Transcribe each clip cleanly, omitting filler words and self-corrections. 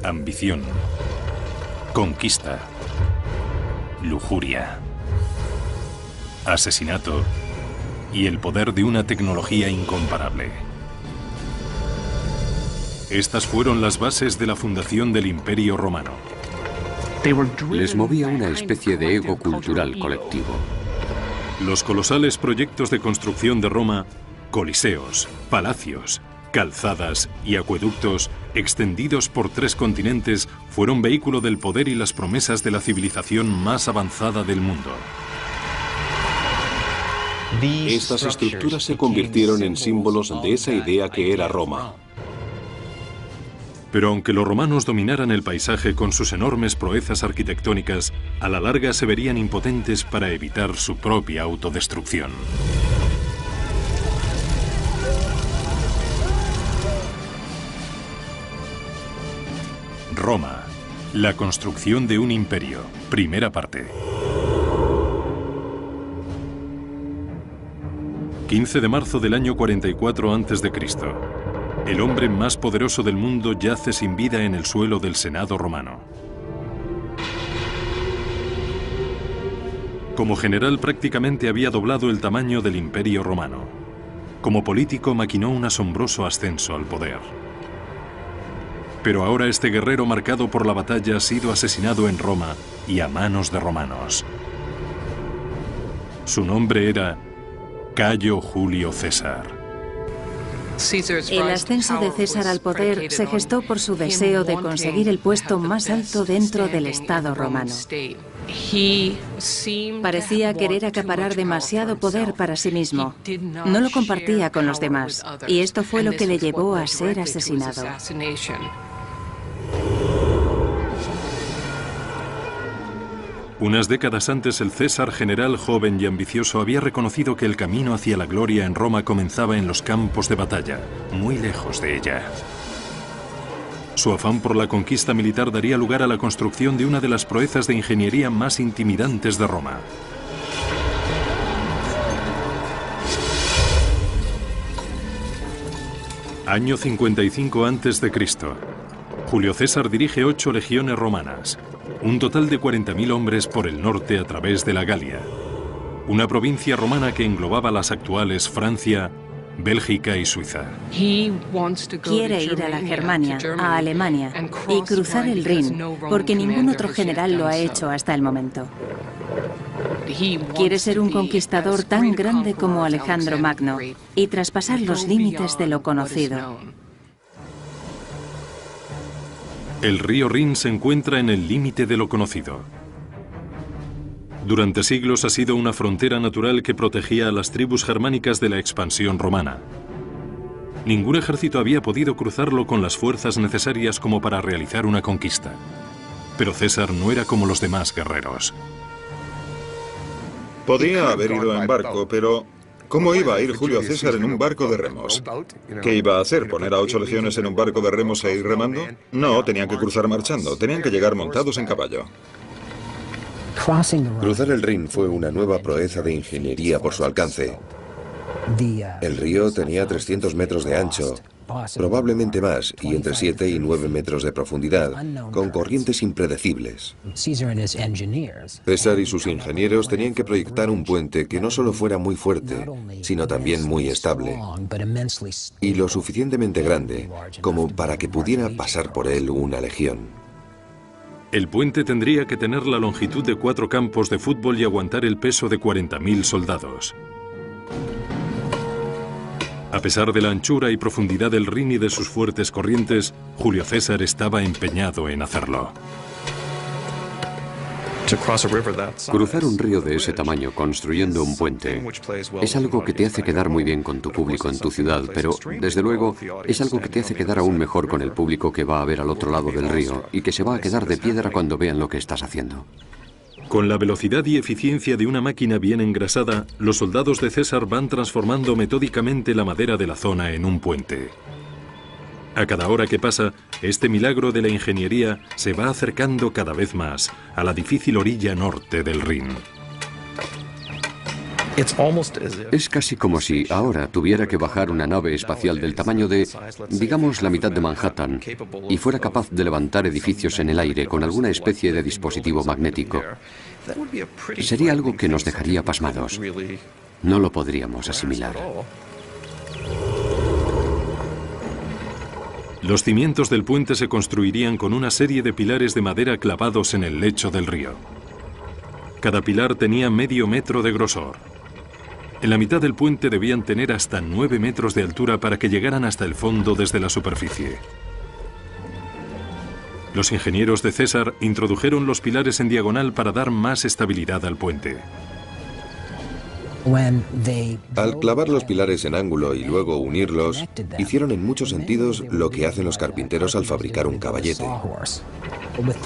ambición, conquista, lujuria, asesinato y el poder de una tecnología incomparable. Estas fueron las bases de la fundación del Imperio Romano. Les movía una especie de ego cultural colectivo. Los colosales proyectos de construcción de Roma, coliseos, palacios, calzadas y acueductos extendidos por 3 continentes, fueron vehículo del poder y las promesas de la civilización más avanzada del mundo. Estas estructuras se convirtieron en símbolos de esa idea que era Roma. Pero aunque los romanos dominaran el paisaje con sus enormes proezas arquitectónicas, a la larga se verían impotentes para evitar su propia autodestrucción. Roma, la construcción de un imperio, primera parte. 15 de marzo del año 44 a.C. El hombre más poderoso del mundo yace sin vida en el suelo del Senado romano. Como general prácticamente había doblado el tamaño del Imperio Romano. Como político maquinó un asombroso ascenso al poder. Pero ahora este guerrero marcado por la batalla ha sido asesinado en Roma y a manos de romanos. Su nombre era Cayo Julio César. El ascenso de César al poder se gestó por su deseo de conseguir el puesto más alto dentro del Estado romano. Parecía querer acaparar demasiado poder para sí mismo. No lo compartía con los demás, y esto fue lo que le llevó a ser asesinado. Unas décadas antes, el César general joven y ambicioso había reconocido que el camino hacia la gloria en Roma comenzaba en los campos de batalla, muy lejos de ella. Su afán por la conquista militar daría lugar a la construcción de una de las proezas de ingeniería más intimidantes de Roma. Año 55 a.C. Julio César dirige 8 legiones romanas, un total de 40.000 hombres por el norte a través de la Galia, una provincia romana que englobaba las actuales Francia, Bélgica y Suiza. Quiere ir a la Germania, a Alemania, y cruzar el Rin, porque ningún otro general lo ha hecho hasta el momento. Quiere ser un conquistador tan grande como Alejandro Magno y traspasar los límites de lo conocido. El río Rin se encuentra en el límite de lo conocido. Durante siglos ha sido una frontera natural que protegía a las tribus germánicas de la expansión romana. Ningún ejército había podido cruzarlo con las fuerzas necesarias como para realizar una conquista. Pero César no era como los demás guerreros. Podía haber ido en barco, pero ¿cómo iba a ir Julio César en un barco de remos? ¿Qué iba a hacer? ¿Poner a 8 legiones en un barco de remos e ir remando? No, tenían que cruzar marchando, tenían que llegar montados en caballo. Cruzar el Rin fue una nueva proeza de ingeniería por su alcance. El río tenía 300 metros de ancho, probablemente más, y entre 7 y 9 metros de profundidad, con corrientes impredecibles. César y sus ingenieros tenían que proyectar un puente que no solo fuera muy fuerte, sino también muy estable, y lo suficientemente grande como para que pudiera pasar por él una legión. El puente tendría que tener la longitud de 4 campos de fútbol y aguantar el peso de 40.000 soldados. A pesar de la anchura y profundidad del Rin y de sus fuertes corrientes, Julio César estaba empeñado en hacerlo. Cruzar un río de ese tamaño construyendo un puente es algo que te hace quedar muy bien con tu público en tu ciudad, pero desde luego es algo que te hace quedar aún mejor con el público que va a ver al otro lado del río y que se va a quedar de piedra cuando vean lo que estás haciendo. Con la velocidad y eficiencia de una máquina bien engrasada, los soldados de César van transformando metódicamente la madera de la zona en un puente. A cada hora que pasa, este milagro de la ingeniería se va acercando cada vez más a la difícil orilla norte del Rin. Es casi como si ahora tuviera que bajar una nave espacial del tamaño de, digamos, la mitad de Manhattan y fuera capaz de levantar edificios en el aire con alguna especie de dispositivo magnético. Sería algo que nos dejaría pasmados. No lo podríamos asimilar. Los cimientos del puente se construirían con una serie de pilares de madera clavados en el lecho del río. Cada pilar tenía medio metro de grosor. En la mitad del puente debían tener hasta 9 metros de altura para que llegaran hasta el fondo desde la superficie. Los ingenieros de César introdujeron los pilares en diagonal para dar más estabilidad al puente. Al clavar los pilares en ángulo y luego unirlos, hicieron en muchos sentidos lo que hacen los carpinteros al fabricar un caballete.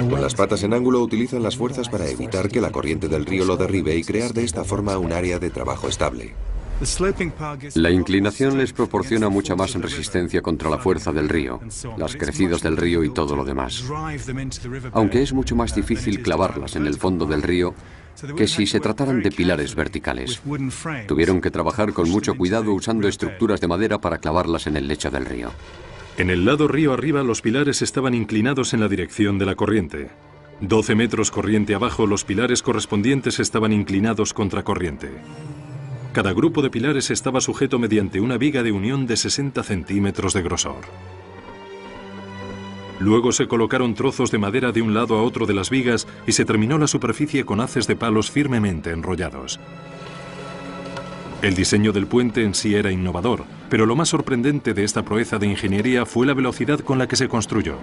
Con las patas en ángulo utilizan las fuerzas para evitar que la corriente del río lo derribe y crear de esta forma un área de trabajo estable. La inclinación les proporciona mucha más resistencia contra la fuerza del río, las crecidas del río y todo lo demás. Aunque es mucho más difícil clavarlas en el fondo del río que si se trataran de pilares verticales. Tuvieron que trabajar con mucho cuidado usando estructuras de madera para clavarlas en el lecho del río. En el lado río arriba los pilares estaban inclinados en la dirección de la corriente. 12 metros corriente abajo los pilares correspondientes estaban inclinados contra corriente. Cada grupo de pilares estaba sujeto mediante una viga de unión de 60 centímetros de grosor. Luego se colocaron trozos de madera de un lado a otro de las vigas y se terminó la superficie con haces de palos firmemente enrollados. El diseño del puente en sí era innovador, pero lo más sorprendente de esta proeza de ingeniería fue la velocidad con la que se construyó.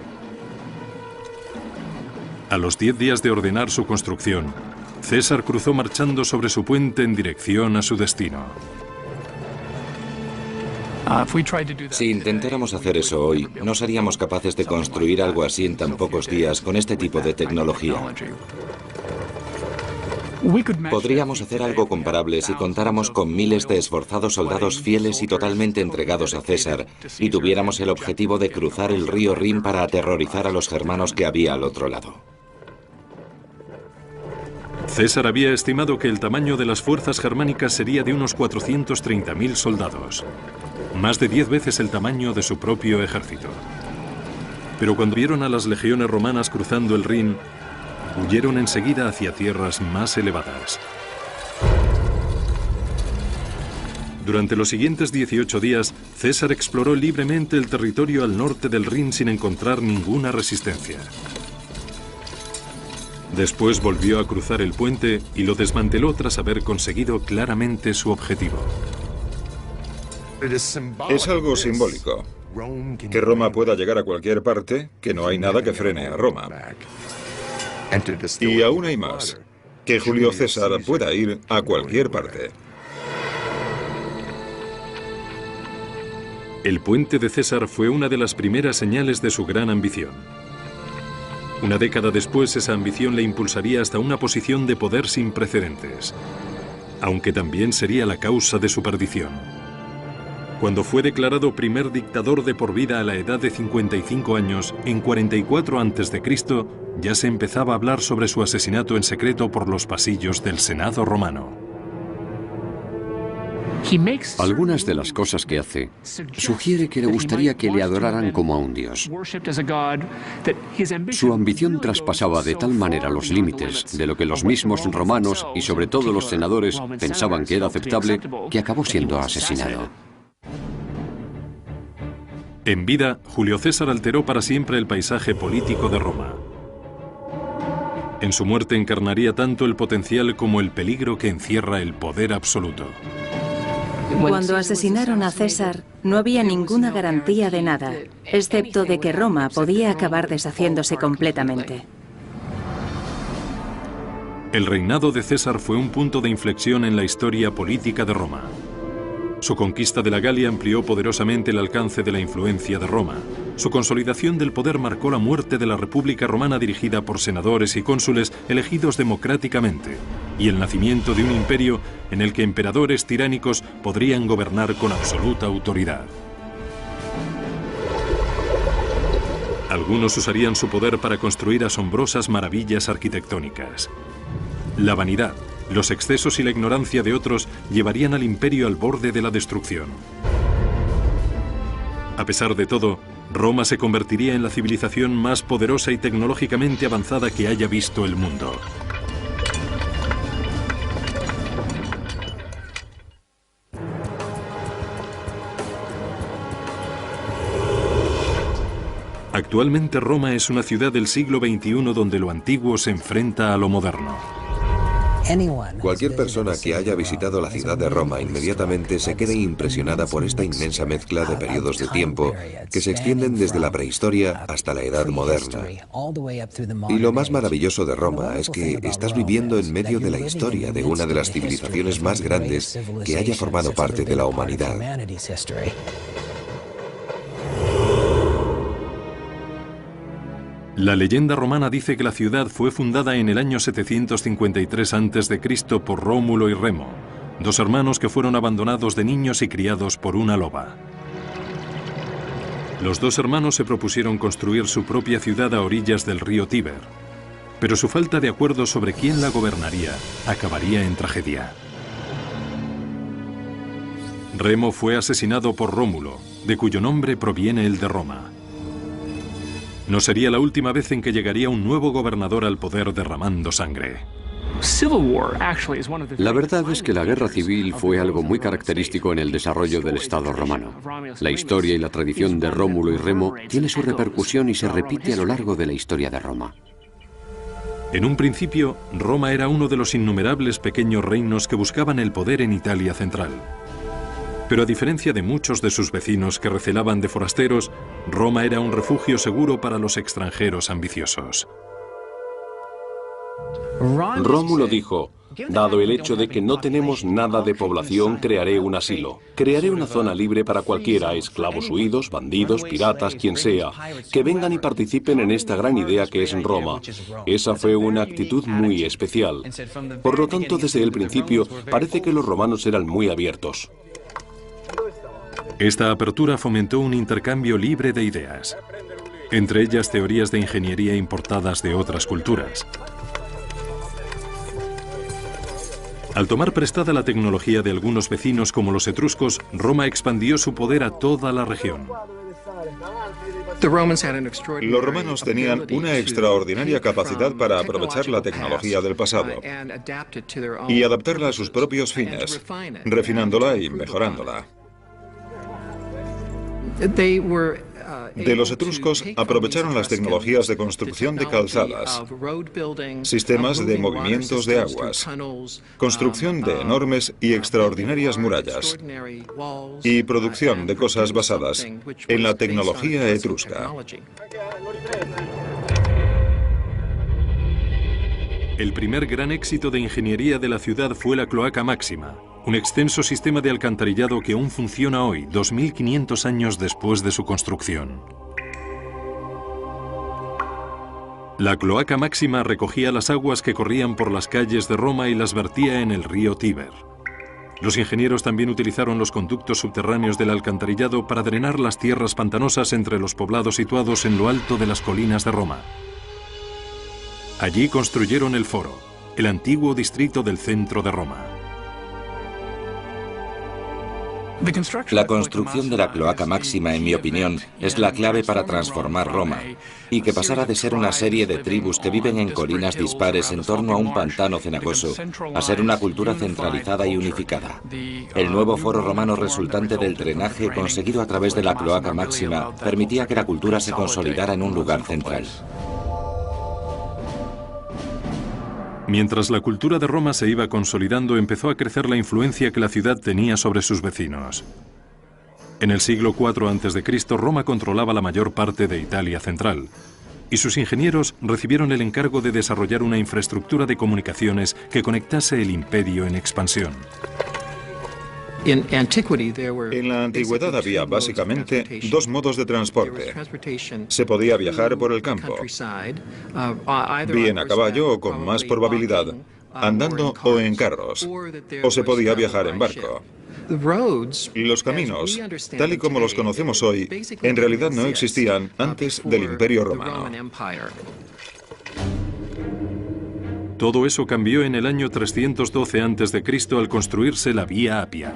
A los 10 días de ordenar su construcción, César cruzó marchando sobre su puente en dirección a su destino. Si intentáramos hacer eso hoy, no seríamos capaces de construir algo así en tan pocos días con este tipo de tecnología. Podríamos hacer algo comparable si contáramos con miles de esforzados soldados fieles y totalmente entregados a César y tuviéramos el objetivo de cruzar el río Rin para aterrorizar a los germanos que había al otro lado. César había estimado que el tamaño de las fuerzas germánicas sería de unos 430.000 soldados, más de 10 veces el tamaño de su propio ejército. Pero cuando vieron a las legiones romanas cruzando el Rin, huyeron enseguida hacia tierras más elevadas. Durante los siguientes 18 días, César exploró libremente el territorio al norte del Rin sin encontrar ninguna resistencia. Después volvió a cruzar el puente y lo desmanteló tras haber conseguido claramente su objetivo. Es algo simbólico. Que Roma pueda llegar a cualquier parte, que no hay nada que frene a Roma. Y aún hay más. Que Julio César pueda ir a cualquier parte. El puente de César fue una de las primeras señales de su gran ambición. Una década después, esa ambición le impulsaría hasta una posición de poder sin precedentes, aunque también sería la causa de su perdición. Cuando fue declarado primer dictador de por vida a la edad de 55 años, en 44 a.C., ya se empezaba a hablar sobre su asesinato en secreto por los pasillos del Senado romano. Algunas de las cosas que hace sugiere que le gustaría que le adoraran como a un dios. Su ambición traspasaba de tal manera los límites de lo que los mismos romanos y sobre todo los senadores pensaban que era aceptable, que acabó siendo asesinado. En vida, Julio César alteró para siempre el paisaje político de Roma. En su muerte encarnaría tanto el potencial como el peligro que encierra el poder absoluto. Cuando asesinaron a César, no había ninguna garantía de nada, excepto de que Roma podía acabar deshaciéndose completamente. El reinado de César fue un punto de inflexión en la historia política de Roma. Su conquista de la Galia amplió poderosamente el alcance de la influencia de Roma. Su consolidación del poder marcó la muerte de la República Romana dirigida por senadores y cónsules elegidos democráticamente, y el nacimiento de un imperio en el que emperadores tiránicos podrían gobernar con absoluta autoridad. Algunos usarían su poder para construir asombrosas maravillas arquitectónicas. La vanidad, Los excesos y la ignorancia de otros llevarían al imperio al borde de la destrucción. A pesar de todo, Roma se convertiría en la civilización más poderosa y tecnológicamente avanzada que haya visto el mundo. Actualmente Roma es una ciudad del siglo XXI donde lo antiguo se enfrenta a lo moderno. Cualquier persona que haya visitado la ciudad de Roma inmediatamente se queda impresionada por esta inmensa mezcla de periodos de tiempo que se extienden desde la prehistoria hasta la edad moderna. Y lo más maravilloso de Roma es que estás viviendo en medio de la historia de una de las civilizaciones más grandes que haya formado parte de la humanidad. La leyenda romana dice que la ciudad fue fundada en el año 753 a.C. por Rómulo y Remo, dos hermanos que fueron abandonados de niños y criados por una loba. Los dos hermanos se propusieron construir su propia ciudad a orillas del río Tíber, pero su falta de acuerdo sobre quién la gobernaría acabaría en tragedia. Remo fue asesinado por Rómulo, de cuyo nombre proviene el de Roma. No sería la última vez en que llegaría un nuevo gobernador al poder derramando sangre. La verdad es que la guerra civil fue algo muy característico en el desarrollo del Estado romano. La historia y la tradición de Rómulo y Remo tiene su repercusión y se repite a lo largo de la historia de Roma. En un principio, Roma era uno de los innumerables pequeños reinos que buscaban el poder en Italia central. Pero a diferencia de muchos de sus vecinos que recelaban de forasteros, Roma era un refugio seguro para los extranjeros ambiciosos. Rómulo dijo: dado el hecho de que no tenemos nada de población, crearé un asilo. Crearé una zona libre para cualquiera, esclavos huidos, bandidos, piratas, quien sea, que vengan y participen en esta gran idea que es Roma. Esa fue una actitud muy especial. Por lo tanto, desde el principio, parece que los romanos eran muy abiertos. Esta apertura fomentó un intercambio libre de ideas, entre ellas teorías de ingeniería importadas de otras culturas. Al tomar prestada la tecnología de algunos vecinos como los etruscos, Roma expandió su poder a toda la región. Los romanos tenían una extraordinaria capacidad para aprovechar la tecnología del pasado y adaptarla a sus propios fines, refinándola y mejorándola. De los etruscos aprovecharon las tecnologías de construcción de calzadas, sistemas de movimientos de aguas, construcción de enormes y extraordinarias murallas y producción de cosas basadas en la tecnología etrusca. El primer gran éxito de ingeniería de la ciudad fue la Cloaca Máxima, un extenso sistema de alcantarillado que aún funciona hoy, 2500 años después de su construcción. La Cloaca Máxima recogía las aguas que corrían por las calles de Roma y las vertía en el río Tíber. Los ingenieros también utilizaron los conductos subterráneos del alcantarillado para drenar las tierras pantanosas entre los poblados situados en lo alto de las colinas de Roma. Allí construyeron el Foro, el antiguo distrito del centro de Roma. La construcción de la Cloaca Máxima, en mi opinión, es la clave para transformar Roma y que pasara de ser una serie de tribus que viven en colinas dispares en torno a un pantano cenagoso a ser una cultura centralizada y unificada. El nuevo foro romano resultante del drenaje conseguido a través de la Cloaca Máxima permitía que la cultura se consolidara en un lugar central. Mientras la cultura de Roma se iba consolidando, empezó a crecer la influencia que la ciudad tenía sobre sus vecinos. En el siglo IV a.C., Roma controlaba la mayor parte de Italia central, y sus ingenieros recibieron el encargo de desarrollar una infraestructura de comunicaciones que conectase el imperio en expansión. En la antigüedad había básicamente dos modos de transporte. Se podía viajar por el campo, bien a caballo o con más probabilidad, andando o en carros, o se podía viajar en barco. Los caminos, tal y como los conocemos hoy, en realidad no existían antes del Imperio Romano. Todo eso cambió en el año 312 a.C. al construirse la Vía Apia.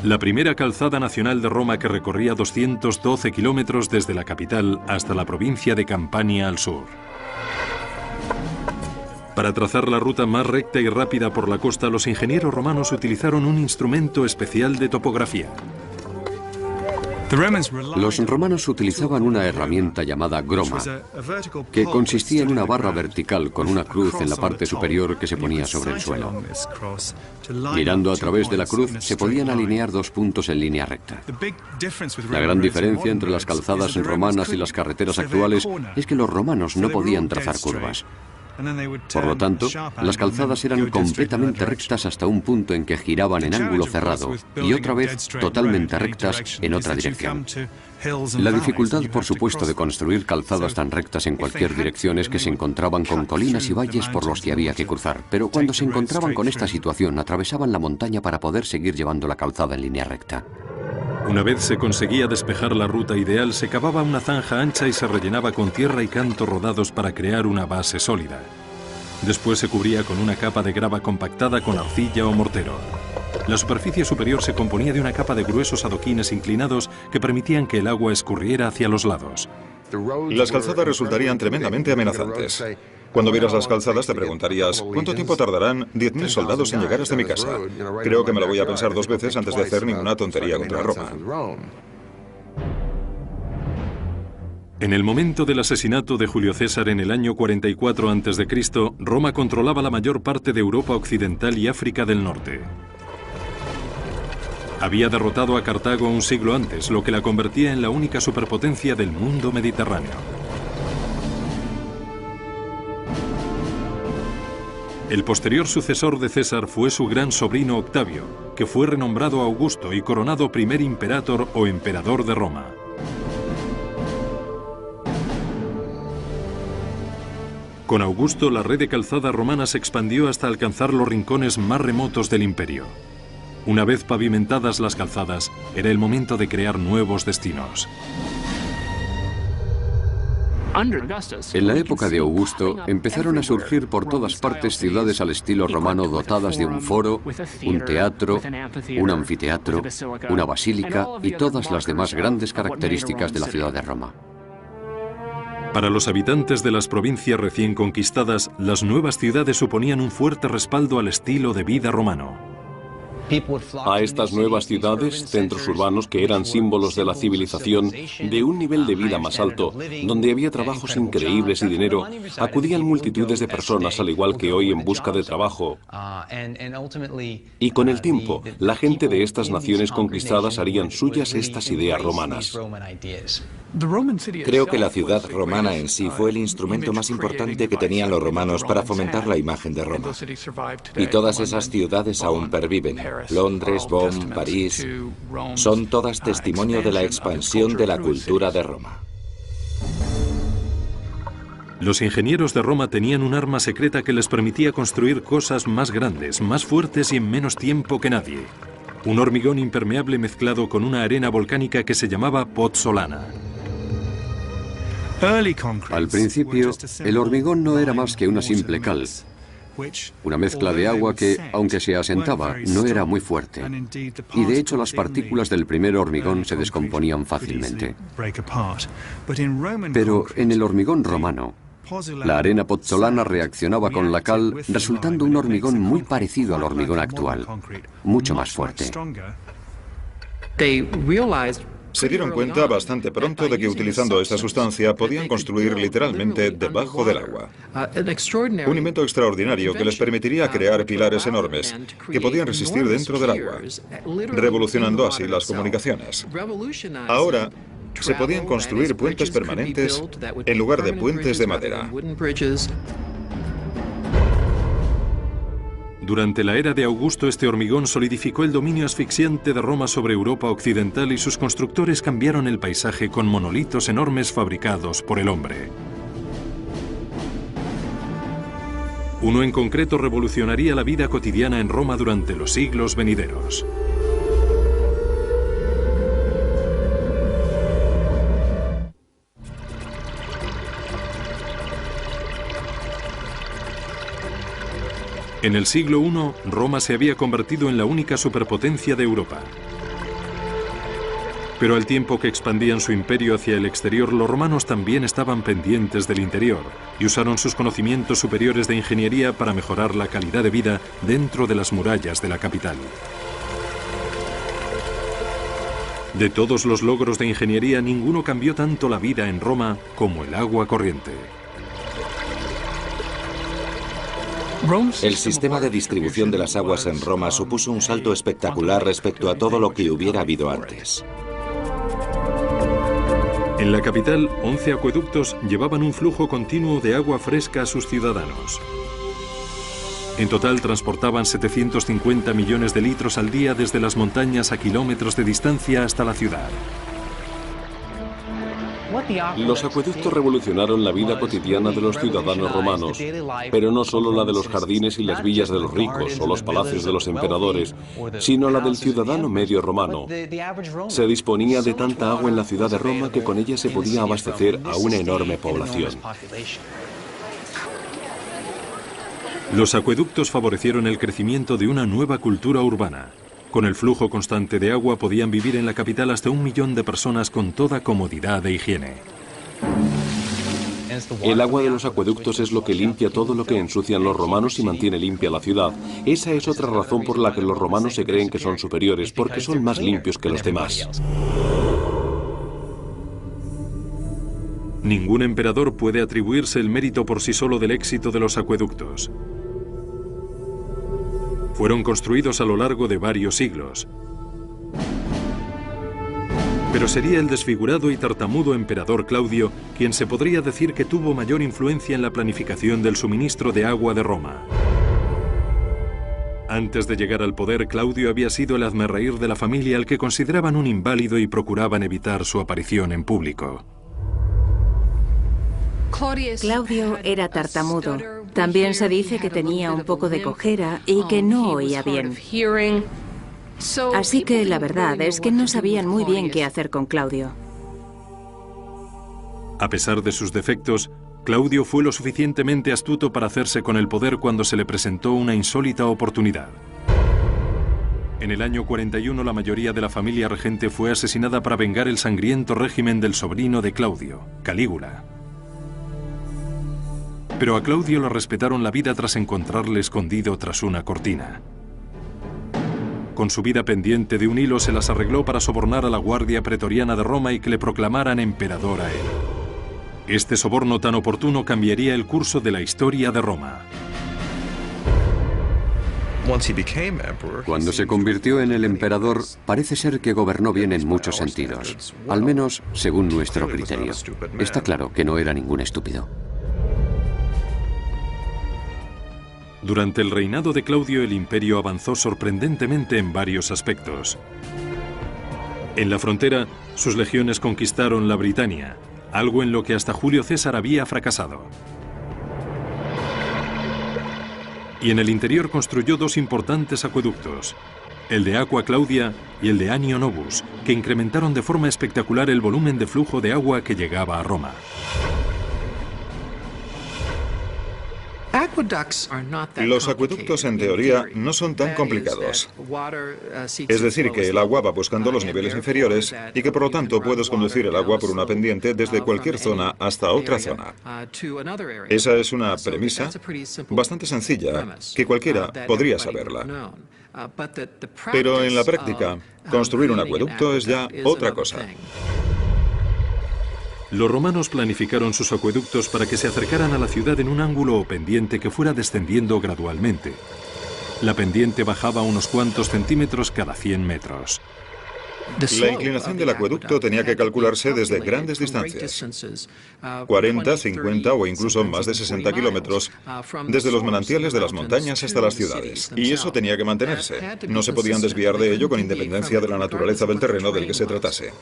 La primera calzada nacional de Roma que recorría 212 kilómetros desde la capital hasta la provincia de Campania al sur. Para trazar la ruta más recta y rápida por la costa, los ingenieros romanos utilizaron un instrumento especial de topografía. Los romanos utilizaban una herramienta llamada groma, que consistía en una barra vertical con una cruz en la parte superior que se ponía sobre el suelo. Mirando a través de la cruz se podían alinear dos puntos en línea recta. La gran diferencia entre las calzadas romanas y las carreteras actuales es que los romanos no podían trazar curvas. Por lo tanto, las calzadas eran completamente rectas hasta un punto en que giraban en ángulo cerrado y otra vez totalmente rectas en otra dirección. La dificultad, por supuesto, de construir calzadas tan rectas en cualquier dirección es que se encontraban con colinas y valles por los que había que cruzar, pero cuando se encontraban con esta situación, atravesaban la montaña para poder seguir llevando la calzada en línea recta. Una vez se conseguía despejar la ruta ideal, se cavaba una zanja ancha y se rellenaba con tierra y canto rodados para crear una base sólida. Después se cubría con una capa de grava compactada con arcilla o mortero. La superficie superior se componía de una capa de gruesos adoquines inclinados que permitían que el agua escurriera hacia los lados. Las calzadas resultarían tremendamente amenazantes. Cuando vieras las calzadas te preguntarías, ¿cuánto tiempo tardarán 10.000 soldados en llegar hasta mi casa? Creo que me lo voy a pensar dos veces antes de hacer ninguna tontería contra Roma. En el momento del asesinato de Julio César en el año 44 a.C., Roma controlaba la mayor parte de Europa occidental y África del norte. Había derrotado a Cartago un siglo antes, lo que la convertía en la única superpotencia del mundo mediterráneo. El posterior sucesor de César fue su gran sobrino Octavio, que fue renombrado Augusto y coronado primer imperator o emperador de Roma. Con Augusto, la red de calzada romana se expandió hasta alcanzar los rincones más remotos del imperio. Una vez pavimentadas las calzadas, era el momento de crear nuevos destinos. En la época de Augusto, empezaron a surgir por todas partes ciudades al estilo romano dotadas de un foro, un teatro, un anfiteatro, una basílica y todas las demás grandes características de la ciudad de Roma. Para los habitantes de las provincias recién conquistadas, las nuevas ciudades suponían un fuerte respaldo al estilo de vida romano. A estas nuevas ciudades, centros urbanos que eran símbolos de la civilización, de un nivel de vida más alto, donde había trabajos increíbles y dinero, acudían multitudes de personas al igual que hoy en busca de trabajo. Y con el tiempo, la gente de estas naciones conquistadas harían suyas estas ideas romanas. Creo que la ciudad romana en sí fue el instrumento más importante que tenían los romanos para fomentar la imagen de Roma. Y todas esas ciudades aún perviven. Londres, Bonn, París, son todas testimonio de la expansión de la cultura de Roma. Los ingenieros de Roma tenían un arma secreta que les permitía construir cosas más grandes, más fuertes y en menos tiempo que nadie. Un hormigón impermeable mezclado con una arena volcánica que se llamaba pozzolana. Al principio, el hormigón no era más que una simple cal, una mezcla de agua que, aunque se asentaba, no era muy fuerte. Y de hecho las partículas del primer hormigón se descomponían fácilmente. Pero en el hormigón romano, la arena pozzolana reaccionaba con la cal, resultando un hormigón muy parecido al hormigón actual, mucho más fuerte. Se dieron cuenta bastante pronto de que utilizando esta sustancia podían construir literalmente debajo del agua. Un invento extraordinario que les permitiría crear pilares enormes que podían resistir dentro del agua, revolucionando así las comunicaciones. Ahora, se podían construir puentes permanentes en lugar de puentes de madera. Durante la era de Augusto, este hormigón solidificó el dominio asfixiante de Roma sobre Europa occidental y sus constructores cambiaron el paisaje con monolitos enormes fabricados por el hombre. Uno en concreto revolucionaría la vida cotidiana en Roma durante los siglos venideros. En el siglo I, Roma se había convertido en la única superpotencia de Europa. Pero al tiempo que expandían su imperio hacia el exterior, los romanos también estaban pendientes del interior y usaron sus conocimientos superiores de ingeniería para mejorar la calidad de vida dentro de las murallas de la capital. De todos los logros de ingeniería, ninguno cambió tanto la vida en Roma como el agua corriente. El sistema de distribución de las aguas en Roma supuso un salto espectacular respecto a todo lo que hubiera habido antes. En la capital, 11 acueductos llevaban un flujo continuo de agua fresca a sus ciudadanos. En total transportaban 750 millones de litros al día desde las montañas a kilómetros de distancia hasta la ciudad. Los acueductos revolucionaron la vida cotidiana de los ciudadanos romanos, pero no solo la de los jardines y las villas de los ricos o los palacios de los emperadores, sino la del ciudadano medio romano. Se disponía de tanta agua en la ciudad de Roma que con ella se podía abastecer a una enorme población. Los acueductos favorecieron el crecimiento de una nueva cultura urbana. Con el flujo constante de agua podían vivir en la capital hasta 1 millón de personas con toda comodidad e higiene. El agua de los acueductos es lo que limpia todo lo que ensucian los romanos y mantiene limpia la ciudad. Esa es otra razón por la que los romanos se creen que son superiores, porque son más limpios que los demás. Ningún emperador puede atribuirse el mérito por sí solo del éxito de los acueductos. Fueron construidos a lo largo de varios siglos. Pero sería el desfigurado y tartamudo emperador Claudio quien se podría decir que tuvo mayor influencia en la planificación del suministro de agua de Roma. Antes de llegar al poder, Claudio había sido el hazmerreír de la familia al que consideraban un inválido y procuraban evitar su aparición en público. Claudio era tartamudo. También se dice que tenía un poco de cojera y que no oía bien. Así que la verdad es que no sabían muy bien qué hacer con Claudio. A pesar de sus defectos, Claudio fue lo suficientemente astuto para hacerse con el poder cuando se le presentó una insólita oportunidad. En el año 41 la mayoría de la familia regente fue asesinada para vengar el sangriento régimen del sobrino de Claudio, Calígula. Pero a Claudio le respetaron la vida tras encontrarle escondido tras una cortina. Con su vida pendiente de un hilo se las arregló para sobornar a la guardia pretoriana de Roma y que le proclamaran emperador a él. Este soborno tan oportuno cambiaría el curso de la historia de Roma. Cuando se convirtió en el emperador, parece ser que gobernó bien en muchos sentidos, al menos según nuestro criterio. Está claro que no era ningún estúpido. Durante el reinado de Claudio, el imperio avanzó sorprendentemente en varios aspectos. En la frontera, sus legiones conquistaron la Britania, algo en lo que hasta Julio César había fracasado. Y en el interior construyó 2 importantes acueductos, el de Aqua Claudia y el de Annio Novus, que incrementaron de forma espectacular el volumen de flujo de agua que llegaba a Roma. Los acueductos, en teoría, no son tan complicados. Es decir, que el agua va buscando los niveles inferiores y que, por lo tanto, puedes conducir el agua por una pendiente desde cualquier zona hasta otra zona. Esa es una premisa bastante sencilla, que cualquiera podría saberla. Pero en la práctica, construir un acueducto es ya otra cosa. Los romanos planificaron sus acueductos para que se acercaran a la ciudad en un ángulo o pendiente que fuera descendiendo gradualmente. La pendiente bajaba unos cuantos centímetros cada 100 metros. La inclinación del acueducto tenía que calcularse desde grandes distancias, 40, 50 o incluso más de 60 kilómetros, desde los manantiales de las montañas hasta las ciudades. Y eso tenía que mantenerse. No se podían desviar de ello con independencia de la naturaleza del terreno del que se tratase.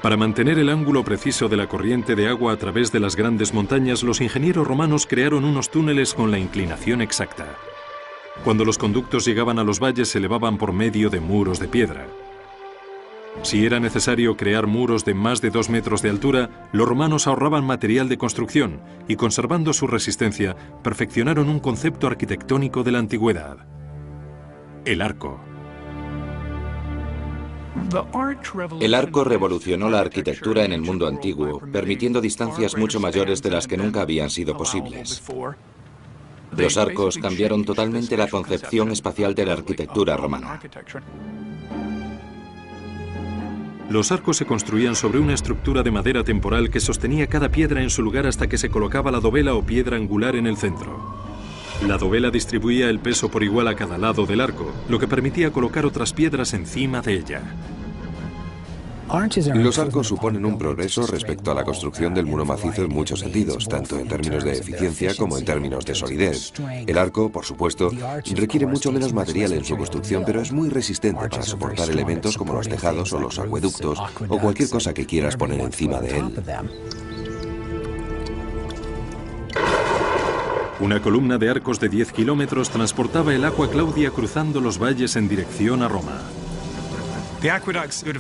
Para mantener el ángulo preciso de la corriente de agua a través de las grandes montañas, los ingenieros romanos crearon unos túneles con la inclinación exacta. Cuando los conductos llegaban a los valles, se elevaban por medio de muros de piedra. Si era necesario crear muros de más de 2 metros de altura, los romanos ahorraban material de construcción y, conservando su resistencia, perfeccionaron un concepto arquitectónico de la antigüedad: el arco. El arco revolucionó la arquitectura en el mundo antiguo, permitiendo distancias mucho mayores de las que nunca habían sido posibles. Los arcos cambiaron totalmente la concepción espacial de la arquitectura romana. Los arcos se construían sobre una estructura de madera temporal que sostenía cada piedra en su lugar hasta que se colocaba la dovela o piedra angular en el centro. La dovela distribuía el peso por igual a cada lado del arco, lo que permitía colocar otras piedras encima de ella. Los arcos suponen un progreso respecto a la construcción del muro macizo en muchos sentidos, tanto en términos de eficiencia como en términos de solidez. El arco, por supuesto, requiere mucho menos material en su construcción, pero es muy resistente para soportar elementos como los tejados o los acueductos o cualquier cosa que quieras poner encima de él. Una columna de arcos de 10 kilómetros transportaba el Aqua Claudia cruzando los valles en dirección a Roma.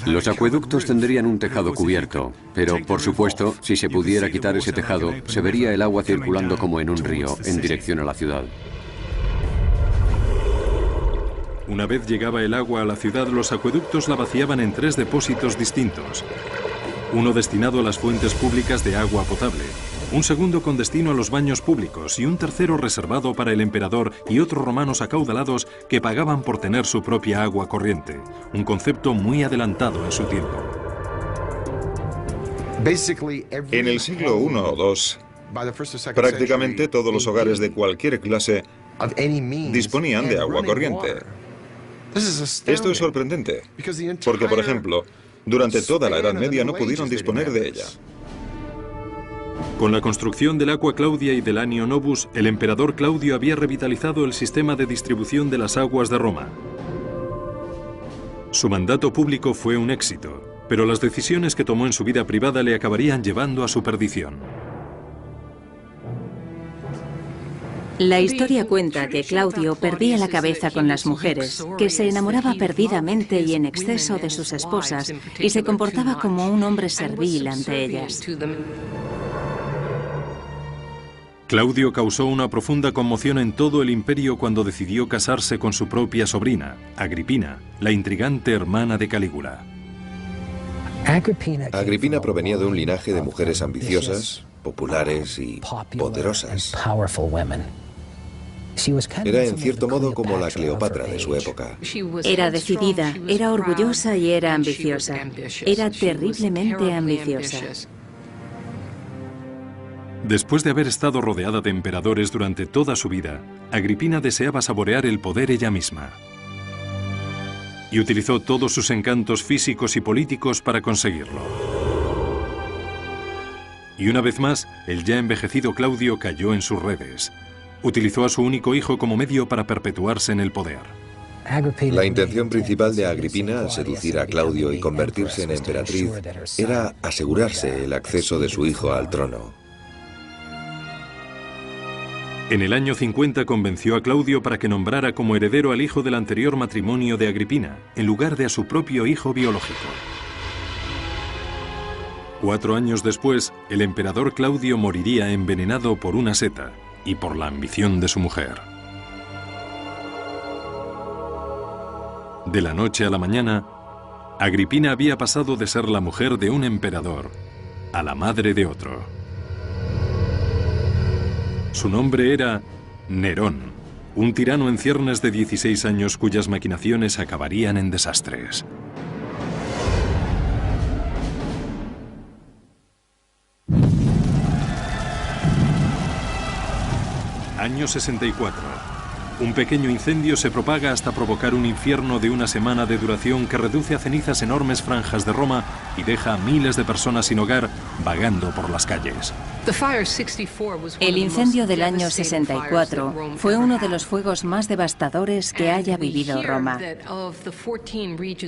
Los acueductos tendrían un tejado cubierto, pero, por supuesto, si se pudiera quitar ese tejado, se vería el agua circulando como en un río, en dirección a la ciudad. Una vez llegaba el agua a la ciudad, los acueductos la vaciaban en 3 depósitos distintos. Uno destinado a las fuentes públicas de agua potable, un segundo con destino a los baños públicos y un tercero reservado para el emperador y otros romanos acaudalados que pagaban por tener su propia agua corriente, un concepto muy adelantado en su tiempo. En el siglo I o II, prácticamente todos los hogares de cualquier clase disponían de agua corriente. Esto es sorprendente, porque, por ejemplo, durante toda la Edad Media no pudieron disponer de ella. Con la construcción del Aqua Claudia y del Anio Novus, el emperador Claudio había revitalizado el sistema de distribución de las aguas de Roma. Su mandato público fue un éxito, pero las decisiones que tomó en su vida privada le acabarían llevando a su perdición. La historia cuenta que Claudio perdía la cabeza con las mujeres, que se enamoraba perdidamente y en exceso de sus esposas y se comportaba como un hombre servil ante ellas. Claudio causó una profunda conmoción en todo el imperio cuando decidió casarse con su propia sobrina, Agripina, la intrigante hermana de Calígula. Agripina provenía de un linaje de mujeres ambiciosas, populares y poderosas. Era en cierto modo como la Cleopatra de su época. Era decidida, era orgullosa y era ambiciosa. Era terriblemente ambiciosa. Después de haber estado rodeada de emperadores durante toda su vida, Agripina deseaba saborear el poder ella misma. Y utilizó todos sus encantos físicos y políticos para conseguirlo. Y una vez más, el ya envejecido Claudio cayó en sus redes. Utilizó a su único hijo como medio para perpetuarse en el poder. La intención principal de Agripina al seducir a Claudio y convertirse en emperatriz era asegurarse el acceso de su hijo al trono. En el año 50 convenció a Claudio para que nombrara como heredero al hijo del anterior matrimonio de Agripina, en lugar de a su propio hijo biológico. 4 años después, el emperador Claudio moriría envenenado por una seta y por la ambición de su mujer. De la noche a la mañana, Agripina había pasado de ser la mujer de un emperador a la madre de otro. Su nombre era Nerón, un tirano en ciernes de 16 años cuyas maquinaciones acabarían en desastres. Año 64. Un pequeño incendio se propaga hasta provocar un infierno de una semana de duración que reduce a cenizas enormes franjas de Roma y deja a miles de personas sin hogar vagando por las calles. El incendio del año 64 fue uno de los fuegos más devastadores que haya vivido Roma.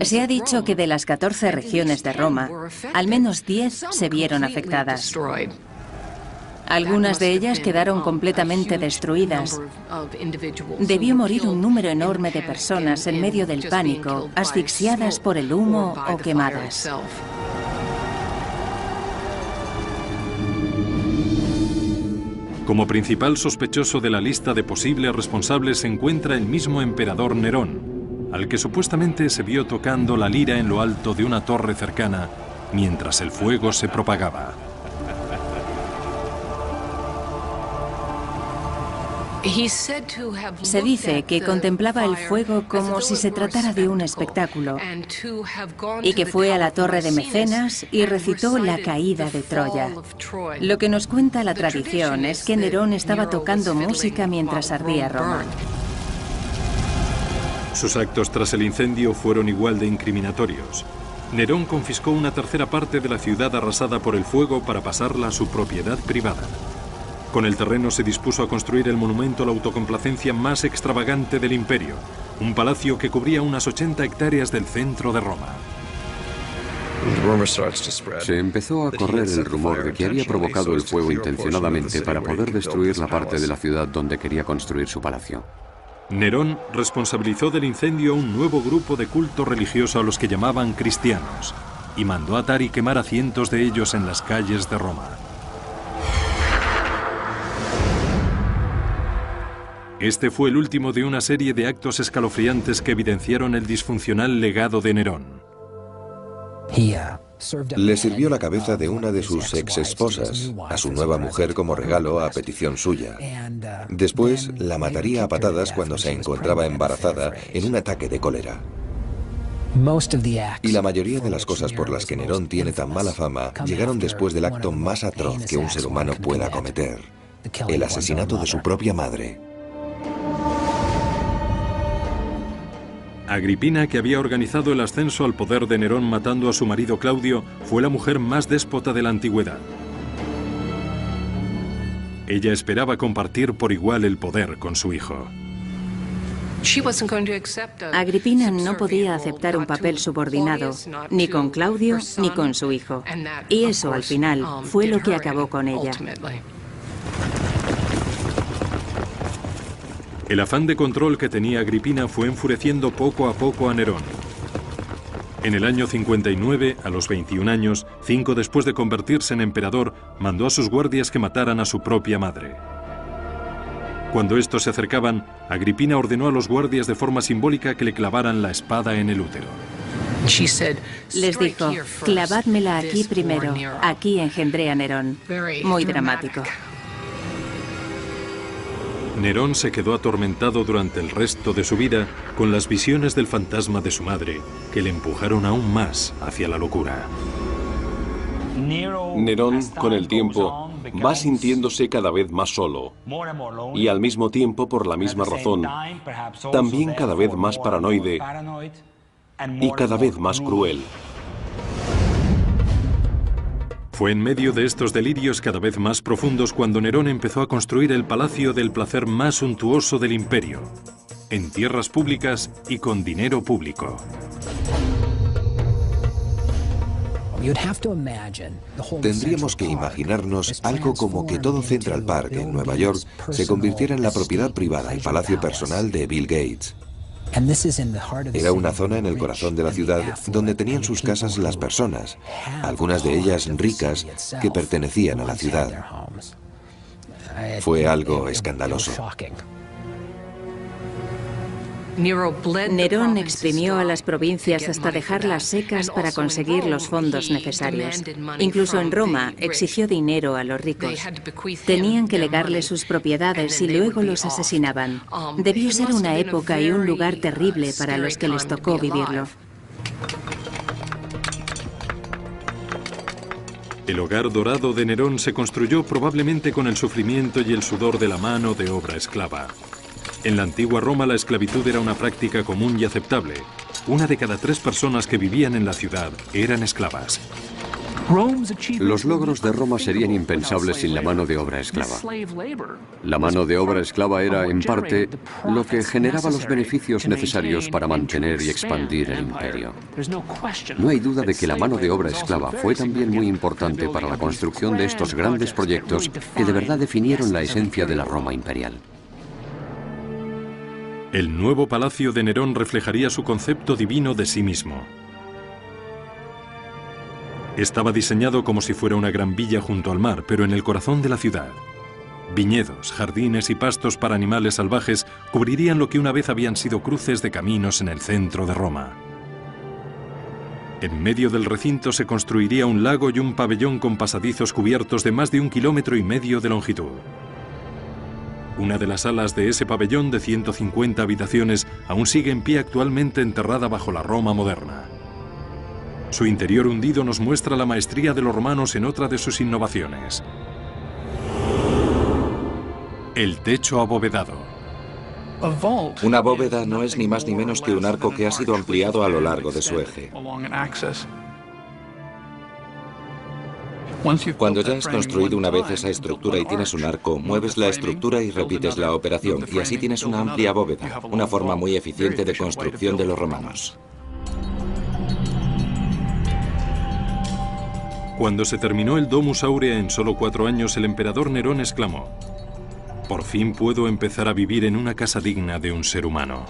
Se ha dicho que de las 14 regiones de Roma, al menos 10 se vieron afectadas. Algunas de ellas quedaron completamente destruidas. Debió morir un número enorme de personas en medio del pánico, asfixiadas por el humo o quemadas. Como principal sospechoso de la lista de posibles responsables se encuentra el mismo emperador Nerón, al que supuestamente se vio tocando la lira en lo alto de una torre cercana mientras el fuego se propagaba. Se dice que contemplaba el fuego como si se tratara de un espectáculo y que fue a la torre de Mecenas y recitó la caída de Troya. Lo que nos cuenta la tradición es que Nerón estaba tocando música mientras ardía Roma. Sus actos tras el incendio fueron igual de incriminatorios. Nerón confiscó una tercera parte de la ciudad arrasada por el fuego para pasarla a su propiedad privada. Con el terreno se dispuso a construir el monumento a la autocomplacencia más extravagante del imperio, un palacio que cubría unas 80 hectáreas del centro de Roma. Se empezó a correr el rumor de que había provocado el fuego intencionadamente para poder destruir la parte de la ciudad donde quería construir su palacio. Nerón responsabilizó del incendio a un nuevo grupo de culto religioso a los que llamaban cristianos y mandó atar y quemar a cientos de ellos en las calles de Roma. Este fue el último de una serie de actos escalofriantes que evidenciaron el disfuncional legado de Nerón. Le sirvió la cabeza de una de sus ex esposas a su nueva mujer como regalo a petición suya. Después la mataría a patadas cuando se encontraba embarazada en un ataque de cólera. Y la mayoría de las cosas por las que Nerón tiene tan mala fama llegaron después del acto más atroz que un ser humano pueda cometer: el asesinato de su propia madre. Agripina, que había organizado el ascenso al poder de Nerón matando a su marido Claudio, fue la mujer más déspota de la antigüedad. Ella esperaba compartir por igual el poder con su hijo. Agripina no podía aceptar un papel subordinado, ni con Claudio ni con su hijo. Y eso, al final, fue lo que acabó con ella. El afán de control que tenía Agripina fue enfureciendo poco a poco a Nerón. En el año 59, a los 21 años, 5 después de convertirse en emperador, mandó a sus guardias que mataran a su propia madre. Cuando estos se acercaban, Agripina ordenó a los guardias de forma simbólica que le clavaran la espada en el útero. Les dijo: clavádmela aquí primero, aquí engendré a Nerón. Muy dramático. Nerón se quedó atormentado durante el resto de su vida con las visiones del fantasma de su madre, que le empujaron aún más hacia la locura. Nerón, con el tiempo, va sintiéndose cada vez más solo y al mismo tiempo, por la misma razón, también cada vez más paranoide y cada vez más cruel. Fue en medio de estos delirios cada vez más profundos cuando Nerón empezó a construir el palacio del placer más suntuoso del imperio, en tierras públicas y con dinero público. Tendríamos que imaginarnos algo como que todo Central Park en Nueva York se convirtiera en la propiedad privada y palacio personal de Bill Gates. Era una zona en el corazón de la ciudad donde tenían sus casas las personas, algunas de ellas ricas, que pertenecían a la ciudad. Fue algo escandaloso. Nerón exprimió a las provincias hasta dejarlas secas para conseguir los fondos necesarios. Incluso en Roma exigió dinero a los ricos. Tenían que legarles sus propiedades y luego los asesinaban. Debió ser una época y un lugar terrible para los que les tocó vivirlo. El hogar dorado de Nerón se construyó probablemente con el sufrimiento y el sudor de la mano de obra esclava. En la antigua Roma la esclavitud era una práctica común y aceptable. 1 de cada 3 personas que vivían en la ciudad eran esclavas. Los logros de Roma serían impensables sin la mano de obra esclava. La mano de obra esclava era, en parte, lo que generaba los beneficios necesarios para mantener y expandir el imperio. No hay duda de que la mano de obra esclava fue también muy importante para la construcción de estos grandes proyectos que de verdad definieron la esencia de la Roma imperial. El nuevo palacio de Nerón reflejaría su concepto divino de sí mismo. Estaba diseñado como si fuera una gran villa junto al mar, pero en el corazón de la ciudad. Viñedos, jardines y pastos para animales salvajes cubrirían lo que una vez habían sido cruces de caminos en el centro de Roma. En medio del recinto se construiría un lago y un pabellón con pasadizos cubiertos de más de 1,5 kilómetros de longitud. Una de las salas de ese pabellón de 150 habitaciones aún sigue en pie actualmente enterrada bajo la Roma moderna. Su interior hundido nos muestra la maestría de los romanos en otra de sus innovaciones. El techo abovedado. Una bóveda no es ni más ni menos que un arco que ha sido ampliado a lo largo de su eje. Cuando ya has construido una vez esa estructura y tienes un arco, mueves la estructura y repites la operación, y así tienes una amplia bóveda, una forma muy eficiente de construcción de los romanos. Cuando se terminó el Domus Aurea en solo 4 años, el emperador Nerón exclamó: «Por fin puedo empezar a vivir en una casa digna de un ser humano».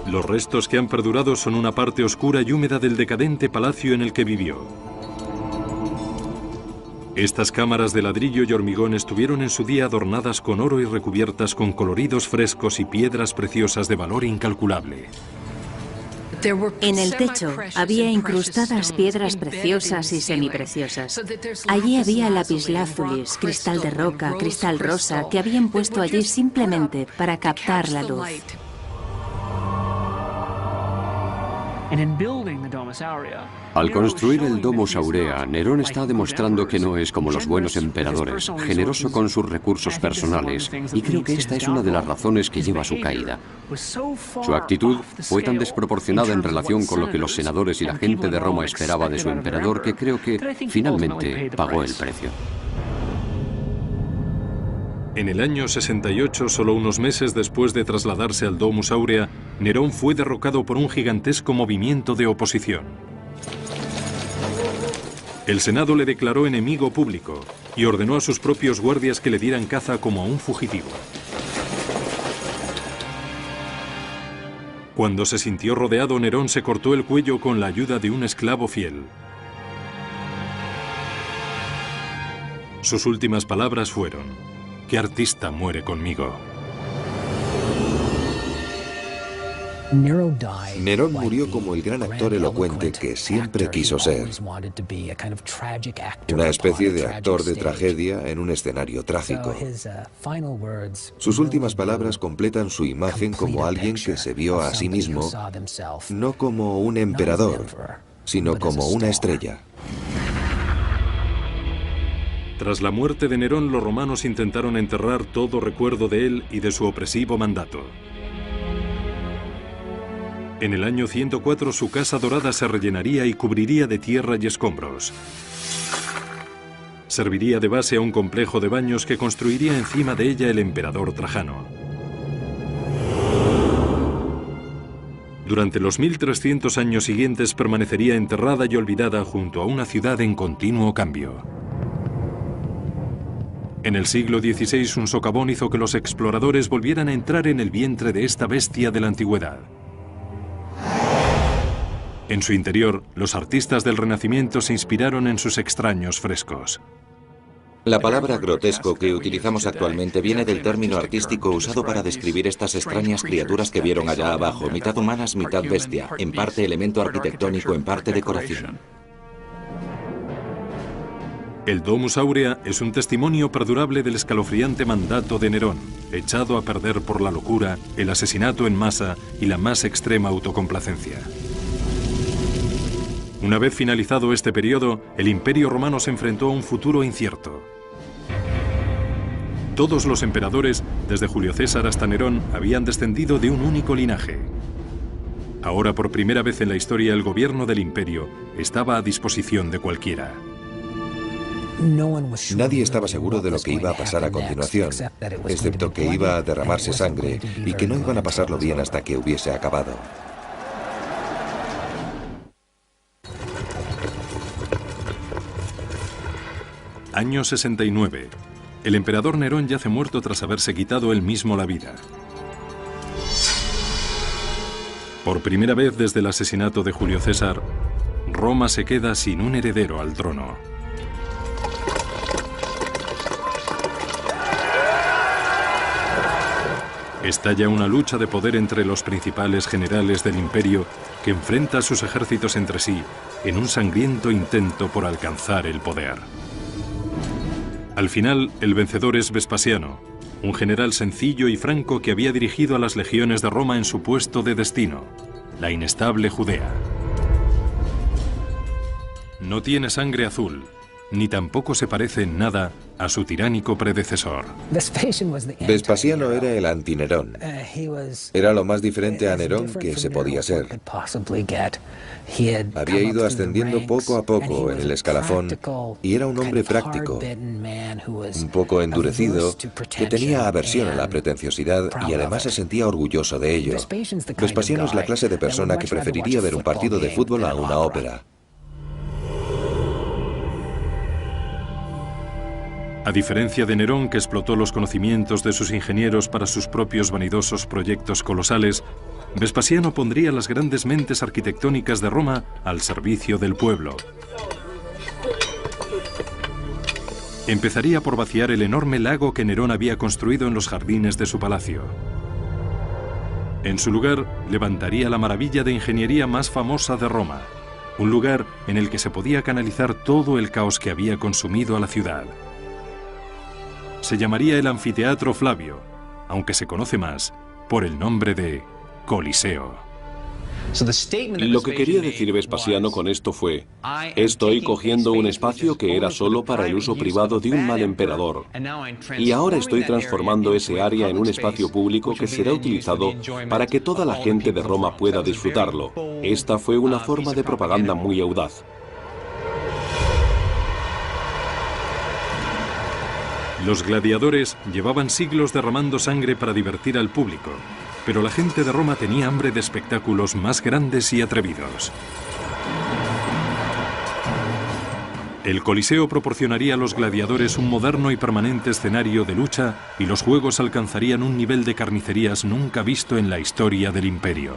Los restos que han perdurado son una parte oscura y húmeda del decadente palacio en el que vivió. Estas cámaras de ladrillo y hormigón estuvieron en su día adornadas con oro y recubiertas con coloridos frescos y piedras preciosas de valor incalculable. En el techo había incrustadas piedras preciosas y semipreciosas. Allí había lapislázuli, cristal de roca, cristal rosa, que habían puesto allí simplemente para captar la luz. Al construir el Domus Aurea, Nerón está demostrando que no es como los buenos emperadores, generoso con sus recursos personales, y creo que esta es una de las razones que lleva a su caída. Su actitud fue tan desproporcionada en relación con lo que los senadores y la gente de Roma esperaba de su emperador que creo que finalmente pagó el precio. En el año 68, solo unos meses después de trasladarse al Domus Aurea, Nerón fue derrocado por un gigantesco movimiento de oposición. El Senado le declaró enemigo público y ordenó a sus propios guardias que le dieran caza como a un fugitivo. Cuando se sintió rodeado, Nerón se cortó el cuello con la ayuda de un esclavo fiel. Sus últimas palabras fueron: «¿Qué artista muere conmigo?». Nerón murió como el gran actor elocuente que siempre quiso ser. Una especie de actor de tragedia en un escenario trágico. Sus últimas palabras completan su imagen como alguien que se vio a sí mismo no como un emperador, sino como una estrella. Tras la muerte de Nerón, los romanos intentaron enterrar todo recuerdo de él y de su opresivo mandato. En el año 104 su casa dorada se rellenaría y cubriría de tierra y escombros. Serviría de base a un complejo de baños que construiría encima de ella el emperador Trajano. Durante los 1300 años siguientes permanecería enterrada y olvidada junto a una ciudad en continuo cambio. En el siglo XVI un socavón hizo que los exploradores volvieran a entrar en el vientre de esta bestia de la antigüedad. En su interior, los artistas del Renacimiento se inspiraron en sus extraños frescos. La palabra grotesco que utilizamos actualmente viene del término artístico usado para describir estas extrañas criaturas que vieron allá abajo, mitad humanas, mitad bestia, en parte elemento arquitectónico, en parte decoración. El Domus Aurea es un testimonio perdurable del escalofriante mandato de Nerón, echado a perder por la locura, el asesinato en masa y la más extrema autocomplacencia. Una vez finalizado este periodo, el Imperio Romano se enfrentó a un futuro incierto. Todos los emperadores, desde Julio César hasta Nerón, habían descendido de un único linaje. Ahora, por primera vez en la historia, el gobierno del imperio estaba a disposición de cualquiera. Nadie estaba seguro de lo que iba a pasar a continuación, excepto que iba a derramarse sangre y que no iban a pasarlo bien hasta que hubiese acabado. Año 69. El emperador Nerón yace muerto tras haberse quitado él mismo la vida. Por primera vez desde el asesinato de Julio César, Roma se queda sin un heredero al trono. Estalla una lucha de poder entre los principales generales del imperio que enfrenta a sus ejércitos entre sí en un sangriento intento por alcanzar el poder. Al final, el vencedor es Vespasiano, un general sencillo y franco que había dirigido a las legiones de Roma en su puesto de destino, la inestable Judea. No tiene sangre azul, ni tampoco se parece en nada a su tiránico predecesor. Vespasiano era el anti-Nerón. Era lo más diferente a Nerón que se podía ser. Había ido ascendiendo poco a poco en el escalafón y era un hombre práctico, un poco endurecido, que tenía aversión a la pretenciosidad y además se sentía orgulloso de ello. Vespasiano es la clase de persona que preferiría ver un partido de fútbol a una ópera. A diferencia de Nerón, que explotó los conocimientos de sus ingenieros para sus propios vanidosos proyectos colosales, Vespasiano pondría las grandes mentes arquitectónicas de Roma al servicio del pueblo. Empezaría por vaciar el enorme lago que Nerón había construido en los jardines de su palacio. En su lugar, levantaría la maravilla de ingeniería más famosa de Roma, un lugar en el que se podía canalizar todo el caos que había consumido a la ciudad. Se llamaría el Anfiteatro Flavio, aunque se conoce más por el nombre de Coliseo. Lo que quería decir Vespasiano con esto fue: estoy cogiendo un espacio que era solo para el uso privado de un mal emperador, y ahora estoy transformando ese área en un espacio público que será utilizado para que toda la gente de Roma pueda disfrutarlo. Esta fue una forma de propaganda muy audaz. Los gladiadores llevaban siglos derramando sangre para divertir al público, pero la gente de Roma tenía hambre de espectáculos más grandes y atrevidos. El Coliseo proporcionaría a los gladiadores un moderno y permanente escenario de lucha y los juegos alcanzarían un nivel de carnicerías nunca visto en la historia del imperio.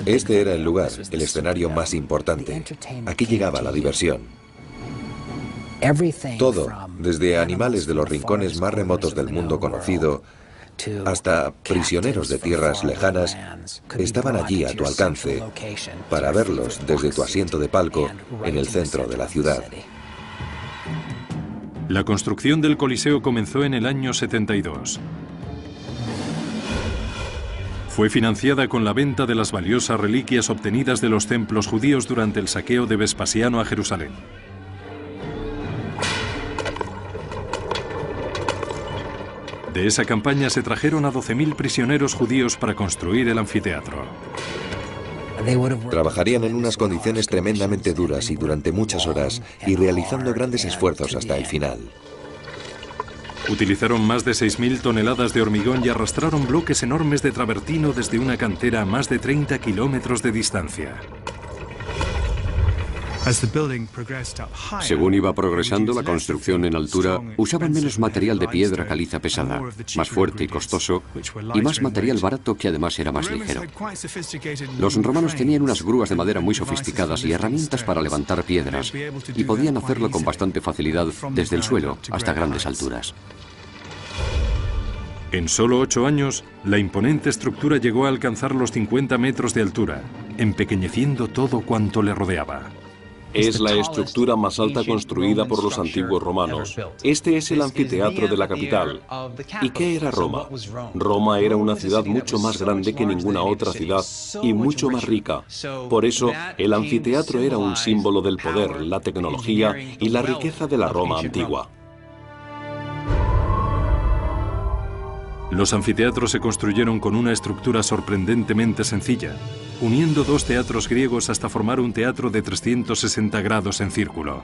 Este era el lugar, el escenario más importante. Aquí llegaba la diversión. Todo, desde animales de los rincones más remotos del mundo conocido hasta prisioneros de tierras lejanas, estaban allí a tu alcance para verlos desde tu asiento de palco en el centro de la ciudad. La construcción del Coliseo comenzó en el año 72. Fue financiada con la venta de las valiosas reliquias obtenidas de los templos judíos durante el saqueo de Vespasiano a Jerusalén. De esa campaña se trajeron a 12.000 prisioneros judíos para construir el anfiteatro. Trabajarían en unas condiciones tremendamente duras y durante muchas horas, y realizando grandes esfuerzos hasta el final. Utilizaron más de 6.000 toneladas de hormigón y arrastraron bloques enormes de travertino desde una cantera a más de 30 kilómetros de distancia. Según iba progresando la construcción en altura, usaban menos material de piedra caliza pesada, más fuerte y costoso, y más material barato que además era más ligero. Los romanos tenían unas grúas de madera muy sofisticadas y herramientas para levantar piedras, y podían hacerlo con bastante facilidad desde el suelo hasta grandes alturas. En solo 8 años, la imponente estructura llegó a alcanzar los 50 metros de altura, empequeñeciendo todo cuanto le rodeaba. Es la estructura más alta construida por los antiguos romanos. Este es el anfiteatro de la capital. ¿Y qué era Roma? Roma era una ciudad mucho más grande que ninguna otra ciudad y mucho más rica. Por eso, el anfiteatro era un símbolo del poder, la tecnología y la riqueza de la Roma antigua. Los anfiteatros se construyeron con una estructura sorprendentemente sencilla, uniendo dos teatros griegos hasta formar un teatro de 360 grados en círculo.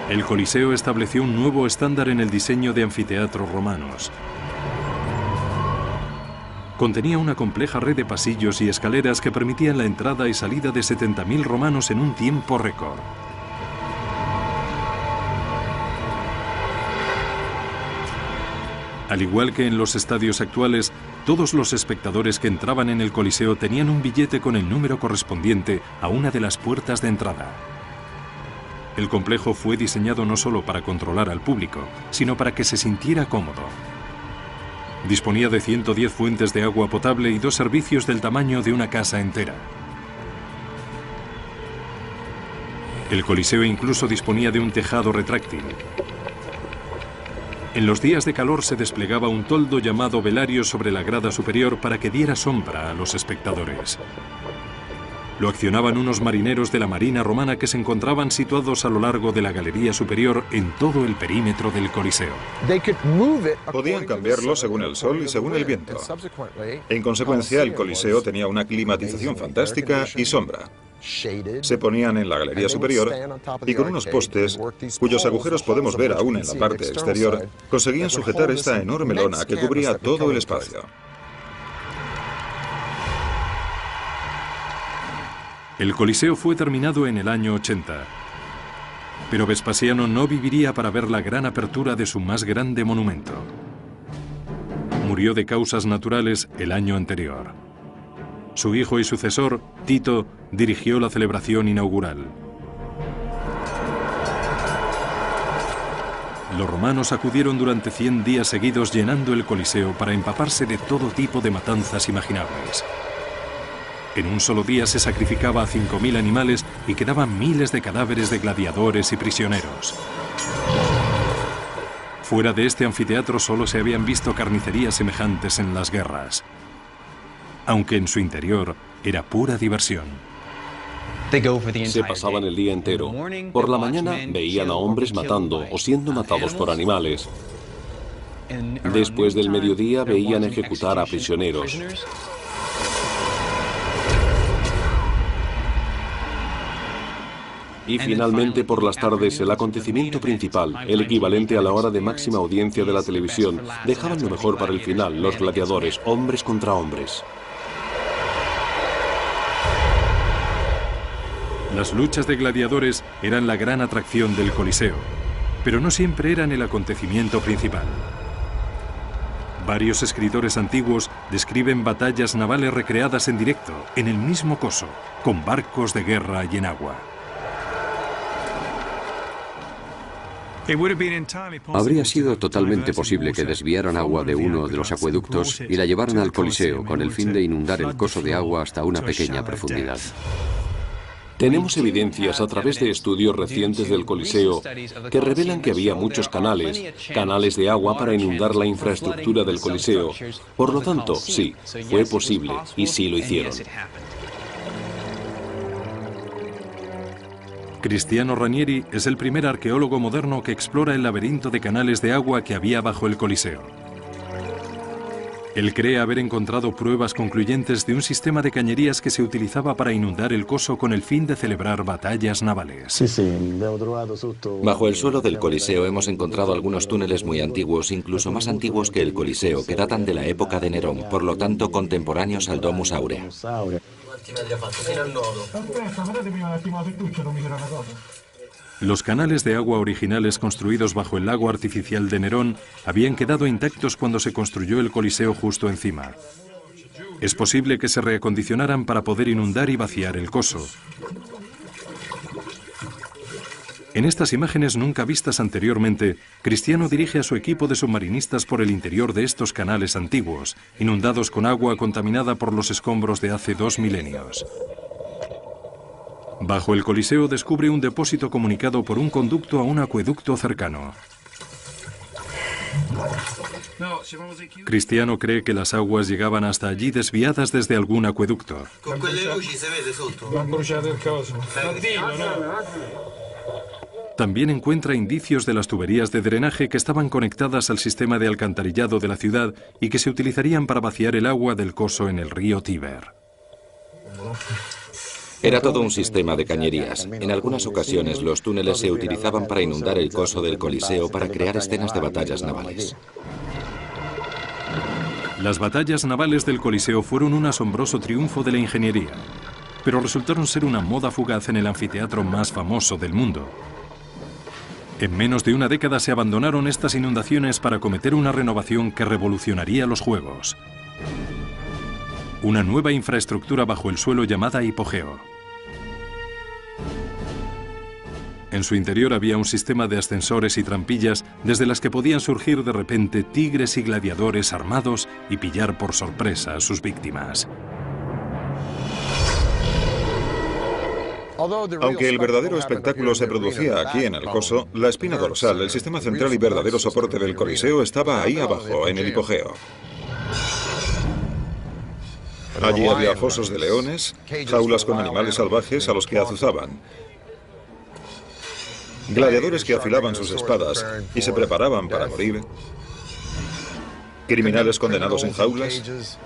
El Coliseo estableció un nuevo estándar en el diseño de anfiteatros romanos. Contenía una compleja red de pasillos y escaleras que permitían la entrada y salida de 70.000 romanos en un tiempo récord. Al igual que en los estadios actuales, todos los espectadores que entraban en el Coliseo tenían un billete con el número correspondiente a una de las puertas de entrada. El complejo fue diseñado no solo para controlar al público, sino para que se sintiera cómodo. Disponía de 110 fuentes de agua potable y 2 servicios del tamaño de una casa entera. El Coliseo incluso disponía de un tejado retráctil. En los días de calor se desplegaba un toldo llamado velario sobre la grada superior para que diera sombra a los espectadores. Lo accionaban unos marineros de la Marina romana que se encontraban situados a lo largo de la galería superior en todo el perímetro del Coliseo. Podían cambiarlo según el sol y según el viento. En consecuencia, el Coliseo tenía una climatización fantástica y sombra. Se ponían en la galería superior y con unos postes, cuyos agujeros podemos ver aún en la parte exterior, conseguían sujetar esta enorme lona que cubría todo el espacio. El Coliseo fue terminado en el año 80, pero Vespasiano no viviría para ver la gran apertura de su más grande monumento. Murió de causas naturales el año anterior. Su hijo y sucesor, Tito, dirigió la celebración inaugural. Los romanos acudieron durante 100 días seguidos llenando el Coliseo para empaparse de todo tipo de matanzas imaginables. En un solo día se sacrificaba a 5.000 animales y quedaban miles de cadáveres de gladiadores y prisioneros. Fuera de este anfiteatro solo se habían visto carnicerías semejantes en las guerras, aunque en su interior era pura diversión. Se pasaban el día entero. Por la mañana veían a hombres matando o siendo matados por animales. Después del mediodía veían ejecutar a prisioneros. Y finalmente por las tardes el acontecimiento principal, el equivalente a la hora de máxima audiencia de la televisión, dejaban lo mejor para el final, los gladiadores, hombres contra hombres. Las luchas de gladiadores eran la gran atracción del Coliseo, pero no siempre eran el acontecimiento principal. Varios escritores antiguos describen batallas navales recreadas en directo, en el mismo coso, con barcos de guerra y en agua. Habría sido totalmente posible que desviaran agua de uno de los acueductos y la llevaran al Coliseo con el fin de inundar el coso de agua hasta una pequeña profundidad. Tenemos evidencias a través de estudios recientes del Coliseo que revelan que había muchos canales de agua para inundar la infraestructura del Coliseo. Por lo tanto, sí, fue posible y sí lo hicieron. Cristiano Ranieri es el primer arqueólogo moderno que explora el laberinto de canales de agua que había bajo el Coliseo. Él cree haber encontrado pruebas concluyentes de un sistema de cañerías que se utilizaba para inundar el coso con el fin de celebrar batallas navales. Bajo el suelo del Coliseo hemos encontrado algunos túneles muy antiguos, incluso más antiguos que el Coliseo, que datan de la época de Nerón, por lo tanto contemporáneos al Domus Aurea. Los canales de agua originales construidos bajo el lago artificial de Nerón habían quedado intactos cuando se construyó el Coliseo justo encima. Es posible que se reacondicionaran para poder inundar y vaciar el coso. En estas imágenes nunca vistas anteriormente, Cristiano dirige a su equipo de submarinistas por el interior de estos canales antiguos, inundados con agua contaminada por los escombros de hace 2 milenios. Bajo el Coliseo descubre un depósito comunicado por un conducto a un acueducto cercano. Cristiano cree que las aguas llegaban hasta allí desviadas desde algún acueducto. También encuentra indicios de las tuberías de drenaje que estaban conectadas al sistema de alcantarillado de la ciudad y que se utilizarían para vaciar el agua del coso en el río Tíber. Era todo un sistema de cañerías. En algunas ocasiones los túneles se utilizaban para inundar el coso del Coliseo para crear escenas de batallas navales. Las batallas navales del Coliseo fueron un asombroso triunfo de la ingeniería, pero resultaron ser una moda fugaz en el anfiteatro más famoso del mundo. En menos de una década se abandonaron estas inundaciones para acometer una renovación que revolucionaría los Juegos. Una nueva infraestructura bajo el suelo llamada hipogeo. En su interior había un sistema de ascensores y trampillas desde las que podían surgir de repente tigres y gladiadores armados y pillar por sorpresa a sus víctimas. Aunque el verdadero espectáculo se producía aquí en el coso, la espina dorsal, el sistema central y verdadero soporte del Coliseo estaba ahí abajo, en el hipogeo. Allí había fosos de leones, jaulas con animales salvajes a los que azuzaban, gladiadores que afilaban sus espadas y se preparaban para morir, criminales condenados en jaulas.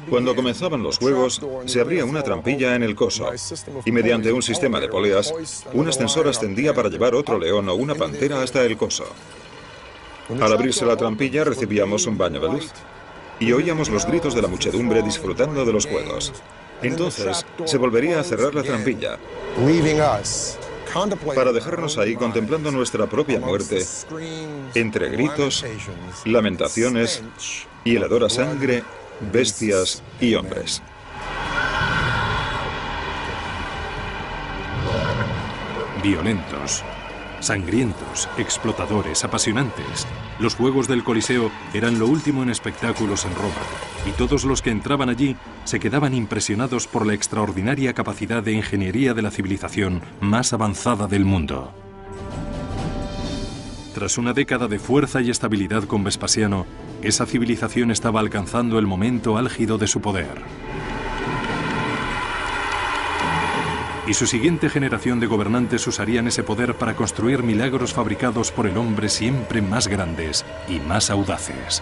Cuando comenzaban los juegos, se abría una trampilla en el coso y mediante un sistema de poleas, un ascensor ascendía para llevar otro león o una pantera hasta el coso. Al abrirse la trampilla recibíamos un baño de luz y oíamos los gritos de la muchedumbre disfrutando de los juegos. Entonces se volvería a cerrar la trampilla para dejarnos ahí contemplando nuestra propia muerte entre gritos, lamentaciones y el hedor a sangre, bestias y hombres. Violentos, sangrientos, explotadores, apasionantes. Los Juegos del Coliseo eran lo último en espectáculos en Roma, y todos los que entraban allí se quedaban impresionados por la extraordinaria capacidad de ingeniería de la civilización más avanzada del mundo. Tras una década de fuerza y estabilidad con Vespasiano, esa civilización estaba alcanzando el momento álgido de su poder. Y su siguiente generación de gobernantes usarían ese poder para construir milagros fabricados por el hombre siempre más grandes y más audaces.